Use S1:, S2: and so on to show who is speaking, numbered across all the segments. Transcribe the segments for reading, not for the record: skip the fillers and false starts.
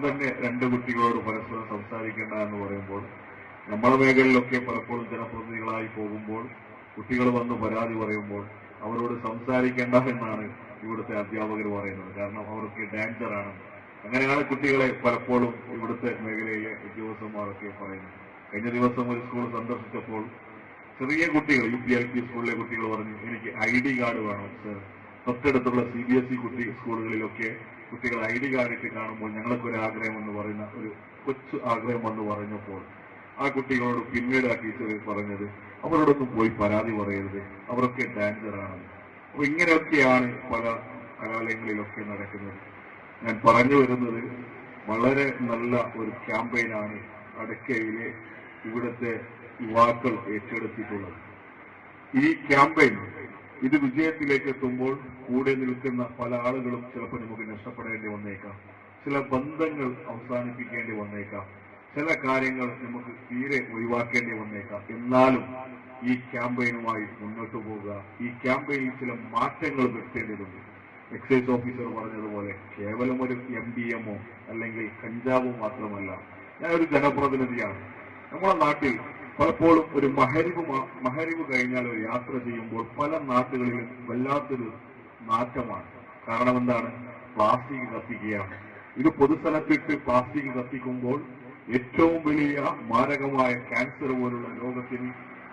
S1: തന്നെ രണ്ട് കുട്ടികളോട് പരസ്പരം സംസാരിക്കേണ്ട എന്ന് പറയുമ്പോൾ നമ്മുടെ മേഖലയിലൊക്കെ പലപ്പോഴും ജനപ്രതിനിധികളായി പോകുമ്പോൾ കുട്ടികൾ വന്ന് പരാതി പറയുമ്പോൾ അവരോട് സംസാരിക്കേണ്ട എന്നാണ് ഇവിടുത്തെ അധ്യാപകർ പറയുന്നത്. കാരണം അവർക്ക് ഡേഞ്ചറാണ്. അങ്ങനെയാണ് കുട്ടികളെ പലപ്പോഴും ഇവിടുത്തെ മേഖലയിലെ ഉദ്യോഗസ്ഥന്മാരൊക്കെ പറയുന്നത്. കഴിഞ്ഞ ദിവസം ഒരു സ്കൂൾ സന്ദർശിച്ചപ്പോൾ ചെറിയ കുട്ടികൾ UP-LP സ്കൂളിലെ കുട്ടികൾ പറഞ്ഞു, എനിക്ക് ID കാർഡ് വേണം സർ. തൊട്ടടുത്തുള്ള CBSE സ്കൂളുകളിലൊക്കെ കുട്ടികൾ ID കാർഡ് ഇട്ട് കാണുമ്പോൾ ഞങ്ങൾക്കൊരു ആഗ്രഹം എന്ന് പറയുന്ന ഒരു കൊച്ചു ആഗ്രഹം എന്ന് പറഞ്ഞപ്പോൾ ആ കുട്ടികളോട് പിന്നീട് ആ ടീച്ചർ പറഞ്ഞത് അവരോടൊന്നും പോയി പരാതി പറയരുത്, അവരൊക്കെ ഡേഞ്ചറാണ്. അപ്പൊ ഇങ്ങനെയൊക്കെയാണ് പല കലാലയങ്ങളിലൊക്കെ നടക്കുന്നത്. ഞാൻ പറഞ്ഞു വരുന്നത് വളരെ നല്ല ഒരു ക്യാമ്പയിനാണ് അടക്കയിലെ ഇവിടുത്തെ യുവാക്കൾ ഏറ്റെടുത്തിട്ടുള്ളത്. ഈ ക്യാമ്പയിൻ ഇത് വിജയത്തിലേക്ക് എത്തുമ്പോൾ കൂടെ നിൽക്കുന്ന പല ആളുകളും ചിലപ്പോൾ നമുക്ക് നഷ്ടപ്പെടേണ്ടി വന്നേക്കാം, ചില ബന്ധങ്ങൾ അവസാനിപ്പിക്കേണ്ടി വന്നേക്കാം, ചില കാര്യങ്ങൾ നമുക്ക് തീരെ ഒഴിവാക്കേണ്ടി വന്നേക്കാം. എന്നാലും ഈ ക്യാമ്പയിനുമായി മുന്നോട്ട് പോവുക. ഈ ക്യാമ്പയിനിൽ ചില മാറ്റങ്ങൾ വരുത്തേണ്ടതുണ്ട്. എക്സൈസ് ഓഫീസർ പറഞ്ഞതുപോലെ കേവലം ഒരു MDMO അല്ലെങ്കിൽ കഞ്ചാവോ മാത്രമല്ല. ഞാനൊരു ജനപ്രതിനിധിയാണ്. നമ്മുടെ നാട്ടിൽ പലപ്പോഴും ഒരു മഹരിവ് കഴിഞ്ഞാൽ ഒരു യാത്ര ചെയ്യുമ്പോൾ പല നാട്ടുകളിലും വല്ലാത്തൊരു നാറ്റമാണ്. കാരണം എന്താണ്? പ്ലാസ്റ്റിക് കത്തിക്കുകയാണ്. ഇത് പൊതുസ്ഥലത്തിട്ട് പ്ലാസ്റ്റിക് കത്തിക്കുമ്പോൾ ഏറ്റവും വലിയ മാരകമായ ക്യാൻസർ പോലുള്ള രോഗത്തിന്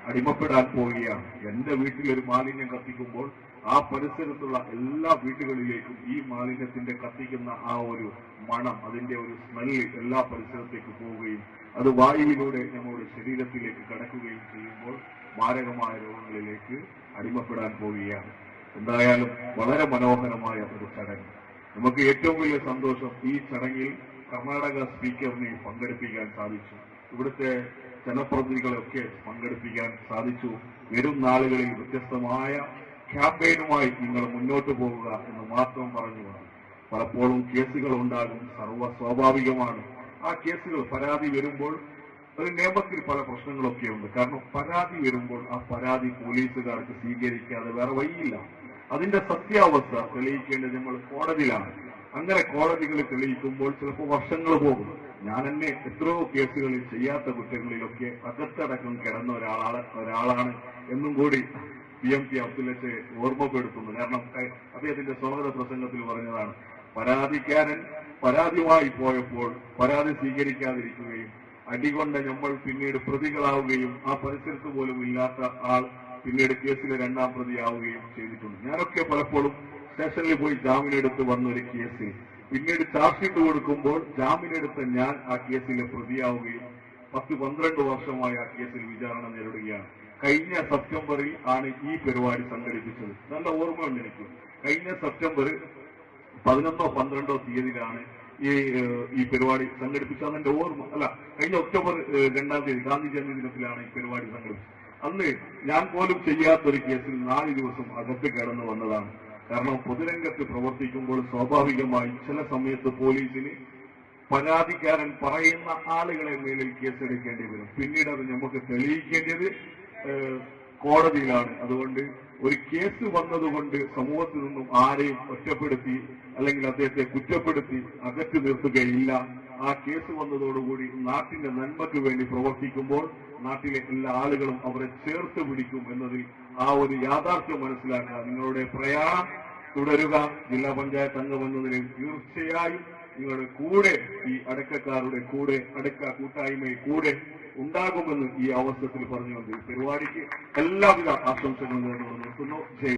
S1: അടിമപ്പെടാൻ പോവുകയാണ്. എന്റെ വീട്ടിലൊരു മാലിന്യം കത്തിക്കുമ്പോൾ ആ പരിസരത്തുള്ള എല്ലാ വീടുകളിലേക്കും ഈ മാലിന്യത്തിന്റെ കത്തിക്കുന്ന ആ ഒരു മണം, അതിന്റെ ഒരു സ്മെല്ല് എല്ലാ പരിസരത്തേക്ക് പോവുകയും അത് വായുവിലൂടെ നമ്മുടെ ശരീരത്തിലേക്ക് കടക്കുകയും ചെയ്യുമ്പോൾ മാരകമായ രോഗങ്ങളിലേക്ക് അടിമപ്പെടാൻ പോവുകയാണ്. എന്തായാലും വളരെ മനോഹരമായ ഒരു ചടങ്ങ്. നമുക്ക് ഏറ്റവും വലിയ സന്തോഷം ഈ ചടങ്ങിൽ കർണാടക സ്പീക്കറിനെ പങ്കെടുപ്പിക്കാൻ സാധിച്ചു. ഇവിടുത്തെ ജനപ്രതിനിധികളെയൊക്കെ പങ്കെടുപ്പിക്കാൻ സാധിച്ചു. വരും നാളുകളിൽ വ്യത്യസ്തമായ ക്യാമ്പയിനുമായി നിങ്ങൾ മുന്നോട്ട് പോവുക എന്ന് മാത്രം പറഞ്ഞുകൊണ്ട് പലപ്പോഴും കേസുകൾ ഉണ്ടാകും, സ്വാഭാവികമാണ്. ആ കേസുകൾ പരാതി വരുമ്പോൾ ഒരു നിയമത്തിൽ പല പ്രശ്നങ്ങളൊക്കെ ഉണ്ട്. കാരണം പരാതി വരുമ്പോൾ ആ പരാതി പോലീസുകാർക്ക് സ്വീകരിക്കാതെ വേറെ വഴിയില്ല. അതിന്റെ സത്യാവസ്ഥ തെളിയിക്കേണ്ടത് നമ്മൾ കോടതിയിലാണ്. അങ്ങനെ കോടതികൾ തെളിയിക്കുമ്പോൾ ചിലപ്പോൾ വർഷങ്ങൾ പോകും. ഞാൻ തന്നെ എത്രയോ കേസുകളിൽ ചെയ്യാത്ത കുറ്റങ്ങളിലൊക്കെ അകത്തടക്കം കിടന്ന ഒരാളാണ് എന്നും കൂടി PMT അബ്ദുല്ലയെ ഓർമ്മപ്പെടുത്തുന്നു. കാരണം അദ്ദേഹത്തിന്റെ സ്വാഗത പ്രസംഗത്തിൽ പറഞ്ഞതാണ്, പരാതിക്കാരൻ പരാതിയുമായി പോയപ്പോൾ പരാതി സ്വീകരിക്കാതിരിക്കുകയും അടികൊണ്ട് നമ്മൾ പിന്നീട് പ്രതികളാവുകയും ആ പരിസരത്ത് പോലും ഇല്ലാത്ത ആൾ പിന്നീട് കേസിലെ രണ്ടാം പ്രതിയാവുകയും ചെയ്തിട്ടുണ്ട്. ഞാനൊക്കെ പലപ്പോഴും സ്റ്റേഷനിൽ പോയി ജാമ്യമെടുത്ത് വന്നൊരു കേസിൽ പിന്നീട് ചാർജ് ഷീറ്റ് കൊടുക്കുമ്പോൾ ജാമ്യമെടുത്ത ഞാൻ ആ കേസിലെ പ്രതിയാവുകയും 10-12 വർഷമായി ആ കേസിൽ വിചാരണ നേരിടുകയാണ്. കഴിഞ്ഞ സെപ്റ്റംബറിൽ ആണ് ഈ പരിപാടി സംഘടിപ്പിച്ചത്. നല്ല ഓർമ്മയുണ്ട് എനിക്ക്. കഴിഞ്ഞ സെപ്റ്റംബർ 11-12 തീയതിയിലാണ് ഈ പരിപാടി സംഘടിപ്പിച്ചത്. അതെന്റെ ഓർമ്മ അല്ല, കഴിഞ്ഞ ഒക്ടോബർ 2 തീയതി ഗാന്ധി ജയന്തി ദിനത്തിലാണ് ഈ പരിപാടി സംഘടിപ്പിച്ചത്. അന്ന് ഞാൻ പോലും ചെയ്യാത്തൊരു കേസിൽ 4 ദിവസം അകത്ത് കടന്നു വന്നതാണ്. കാരണം പൊതുരംഗത്ത് പ്രവർത്തിക്കുമ്പോൾ സ്വാഭാവികമായി ചില സമയത്ത് പോലീസിന് പരാതിക്കാരൻ പറയുന്ന ആളുകളെ മേലിൽ കേസെടുക്കേണ്ടി വരും. പിന്നീട് അത് നമുക്ക് തെളിയിക്കേണ്ടത് കോടതിയിലാണ്. അതുകൊണ്ട് ഒരു കേസ് വന്നതുകൊണ്ട് സമൂഹത്തിൽ നിന്നും ആരെയും ഒറ്റപ്പെടുത്തി അല്ലെങ്കിൽ അദ്ദേഹത്തെ കുറ്റപ്പെടുത്തി അകറ്റി നിർത്തുകയില്ല. ആ കേസ് വന്നതോടുകൂടി നാട്ടിന്റെ നന്മയ്ക്ക് വേണ്ടി പ്രവർത്തിക്കുമ്പോൾ നാട്ടിലെ എല്ലാ ആളുകളും അവരെ ചേർത്ത് പിടിക്കും എന്നതിൽ ആ ഒരു യാഥാർത്ഥ്യം മനസ്സിലാക്കുക. നിങ്ങളുടെ പ്രയാണം തുടരുക. ജില്ലാ പഞ്ചായത്ത് അംഗം എന്ന നിലയിൽ തീർച്ചയായും നിങ്ങളുടെ കൂടെ ഈ അടക്കക്കാരുടെ കൂടെ അടക്ക കൂട്ടായ്മയിൽ കൂടെ ഉണ്ടാകുമെന്ന് ഈ അവസരത്തിൽ പറഞ്ഞുകൊണ്ട് ഈ പരിപാടിക്ക് എല്ലാവിധ ആശംസകളും നേർന്നുകൊണ്ട് നിർത്തുന്നു.